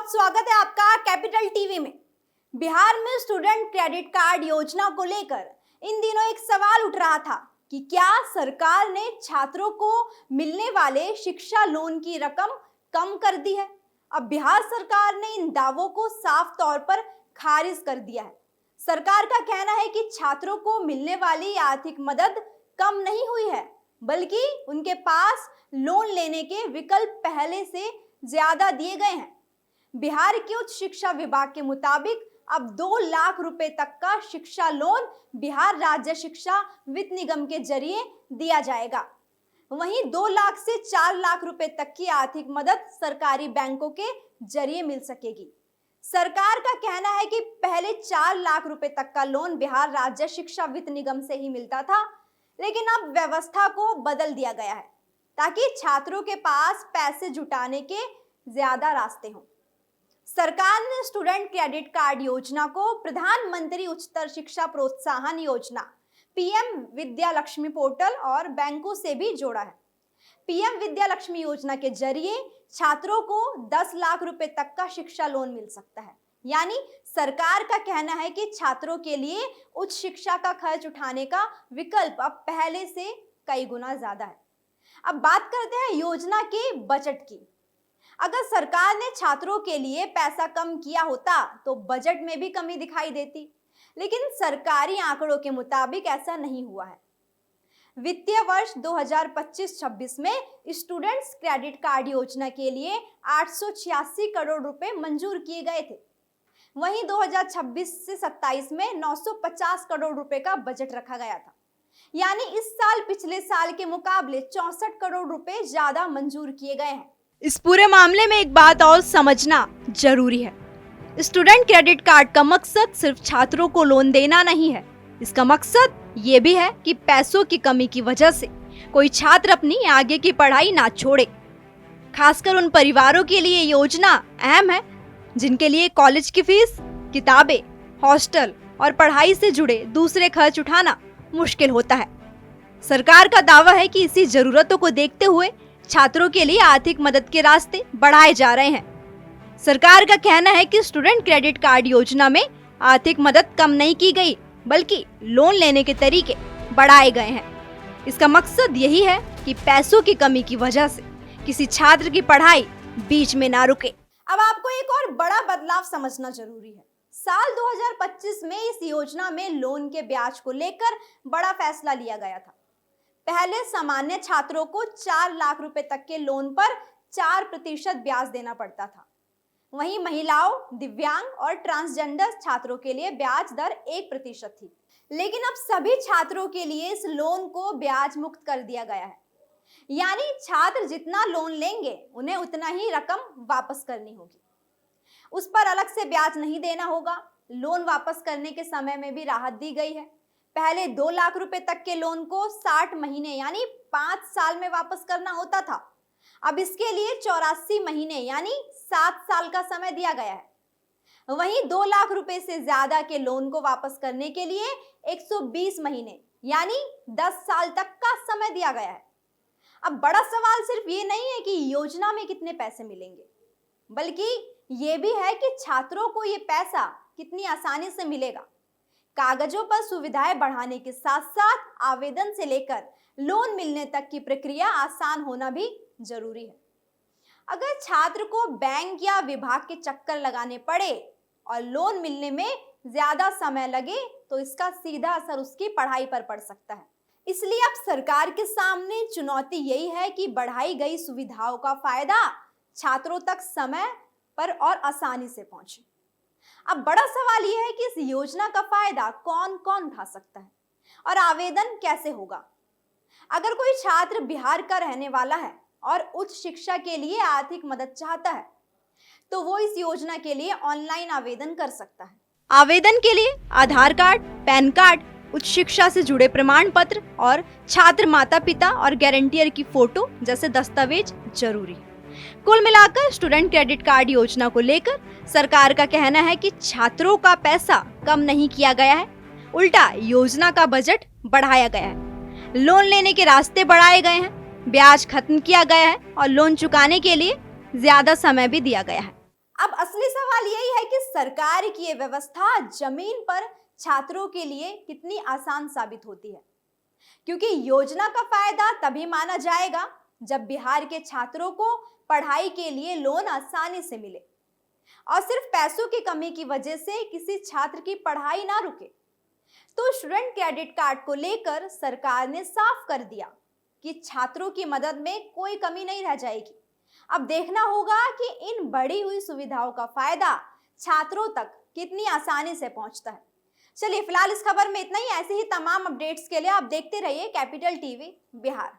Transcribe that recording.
बहुत स्वागत है आपका कैपिटल टीवी में। बिहार में स्टूडेंट क्रेडिट कार्ड योजना को लेकर इन दिनों एक सवाल उठ रहा था कि क्या सरकार ने छात्रों को मिलने वाले शिक्षा लोन की रकम कम कर दी है। अब बिहार सरकार ने इन दावों को साफ तौर पर खारिज कर दिया है। सरकार का कहना है कि छात्रों को मिलने वाली आर्थिक मदद कम नहीं हुई है, बल्कि उनके पास लोन लेने के विकल्प पहले से ज्यादा दिए गए हैं। बिहार के उच्च शिक्षा विभाग के मुताबिक अब 2 लाख रुपए तक का शिक्षा लोन बिहार राज्य शिक्षा वित्त निगम के जरिए दिया जाएगा। वहीं 2 लाख से 4 लाख रुपए तक की आर्थिक मदद सरकारी बैंकों के जरिए मिल सकेगी। सरकार का कहना है कि पहले 4 लाख रुपए तक का लोन बिहार राज्य शिक्षा वित्त निगम से ही मिलता था, लेकिन अब व्यवस्था को बदल दिया गया है ताकि छात्रों के पास पैसे जुटाने के ज्यादा रास्ते हों। सरकार ने स्टूडेंट क्रेडिट कार्ड योजना को प्रधानमंत्री उच्चतर शिक्षा प्रोत्साहन योजना पीएम विद्या लक्ष्मी पोर्टल और बैंकों से भी जोड़ा है। पीएम विद्या लक्ष्मी योजना के जरिए छात्रों को 10 लाख रुपए तक का शिक्षा लोन मिल सकता है। यानी सरकार का कहना है कि छात्रों के लिए उच्च शिक्षा का खर्च उठाने का विकल्प अब पहले से कई गुना ज्यादा है। अब बात करते हैं योजना के बजट की। अगर सरकार ने छात्रों के लिए पैसा कम किया होता तो बजट में भी कमी दिखाई देती, लेकिन सरकारी आंकड़ों के मुताबिक ऐसा नहीं हुआ है। वित्तीय वर्ष 2025-26 में स्टूडेंट्स क्रेडिट कार्ड योजना के लिए 886 करोड़ रुपए मंजूर किए गए थे। वहीं 2026 से 27 में 950 करोड़ रुपए का बजट रखा गया था। यानी इस साल पिछले साल के मुकाबले 64 करोड़ रुपए ज्यादा मंजूर किए गए हैं। इस पूरे मामले में एक बात और समझना जरूरी है। स्टूडेंट क्रेडिट कार्ड का मकसद सिर्फ छात्रों को लोन देना नहीं है। इसका मकसद ये भी है कि पैसों की कमी की वजह से कोई छात्र अपनी आगे की पढ़ाई ना छोड़े। खासकर उन परिवारों के लिए योजना अहम है जिनके लिए कॉलेज की फीस, किताबें, हॉस्टल और पढ़ाई से जुड़े दूसरे खर्च उठाना मुश्किल होता है। सरकार का दावा है कि इसी जरूरतों को देखते हुए छात्रों के लिए आर्थिक मदद के रास्ते बढ़ाए जा रहे हैं। सरकार का कहना है कि स्टूडेंट क्रेडिट कार्ड योजना में आर्थिक मदद कम नहीं की गई, बल्कि लोन लेने के तरीके बढ़ाए गए हैं। इसका मकसद यही है कि पैसों की कमी की वजह से किसी छात्र की पढ़ाई बीच में ना रुके। अब आपको एक और बड़ा बदलाव समझना जरूरी है। साल 2025 में इस योजना में लोन के ब्याज को लेकर बड़ा फैसला लिया गया था। पहले सामान्य छात्रों को 4 लाख रुपए तक के लोन पर 4% ब्याज देना पड़ता था। वहीं महिलाओं, दिव्यांग और ट्रांसजेंडर छात्रों के लिए ब्याज दर 1% थी। लेकिन अब सभी छात्रों के लिए इस लोन को ब्याज मुक्त कर दिया गया है। यानी छात्र जितना लोन लेंगे उन्हें उतना ही रकम वापस करनी होगी। उस पर अलग से ब्याज नहीं देना होगा। लोन वापस करने के समय में भी राहत दी गई है। पहले 2 लाख रुपए तक के लोन को 60 महीने यानी 5 साल में वापस करना होता था। अब इसके लिए 84 महीने यानी 7 साल का समय दिया गया है। वहीं 2 लाख रुपए से ज्यादा के लोन को वापस करने के लिए 120 महीने यानी 10 साल तक का समय दिया गया है। अब बड़ा सवाल सिर्फ ये नहीं है कि योजना में कितने पैसे मिलेंगे, बल्कि ये भी है कि छात्रों को ये पैसा कितनी आसानी से मिलेगा। कागजों पर सुविधाएं बढ़ाने के साथ साथ आवेदन से लेकर लोन मिलने तक की प्रक्रिया आसान होना भी जरूरी है। अगर छात्र को बैंक या विभाग के चक्कर लगाने पड़े और लोन मिलने में ज्यादा समय लगे तो इसका सीधा असर उसकी पढ़ाई पर पड़ सकता है। इसलिए अब सरकार के सामने चुनौती यही है कि बढ़ाई गई सुविधाओं का फायदा छात्रों तक समय पर और आसानी से पहुंचे। अब बड़ा सवाल यह है कि इस योजना का फायदा कौन कौन उठा सकता है और आवेदन कैसे होगा। अगर कोई छात्र बिहार का रहने वाला है और उच्च शिक्षा के लिए आर्थिक मदद चाहता है तो वो इस योजना के लिए ऑनलाइन आवेदन कर सकता है। आवेदन के लिए आधार कार्ड, पैन कार्ड, उच्च शिक्षा से जुड़े प्रमाण पत्र और छात्र माता पिता और गारंटियर की फोटो जैसे दस्तावेज जरूरी है। कुल मिलाकर स्टूडेंट क्रेडिट कार्ड योजना को लेकर सरकार का कहना है कि छात्रों का पैसा कम नहीं किया गया है, उल्टा योजना का बजट बढ़ाया गया है। लोन लेने के रास्ते बढ़ाए गए हैं, ब्याज खत्म किया गया है और लोन चुकाने के लिए ज्यादा समय भी दिया गया है। अब असली सवाल यही है कि सरकार की ये व्यवस्था जमीन पर छात्रों के लिए कितनी आसान साबित होती है, क्योंकि योजना का फायदा तभी माना जाएगा जब बिहार के छात्रों को पढ़ाई के लिए लोन आसानी से मिले और सिर्फ पैसों की कमी की वजह से किसी छात्र की पढ़ाई ना रुके। तो स्टूडेंट क्रेडिट कार्ड को लेकर सरकार ने साफ कर दिया कि छात्रों की मदद में कोई कमी नहीं रह जाएगी। अब देखना होगा कि इन बढ़ी हुई सुविधाओं का फायदा छात्रों तक कितनी आसानी से पहुंचता है। चलिए फिलहाल इस खबर में इतना ही। ऐसे ही तमाम अपडेट्स के लिए आप देखते रहिए कैपिटल टीवी बिहार।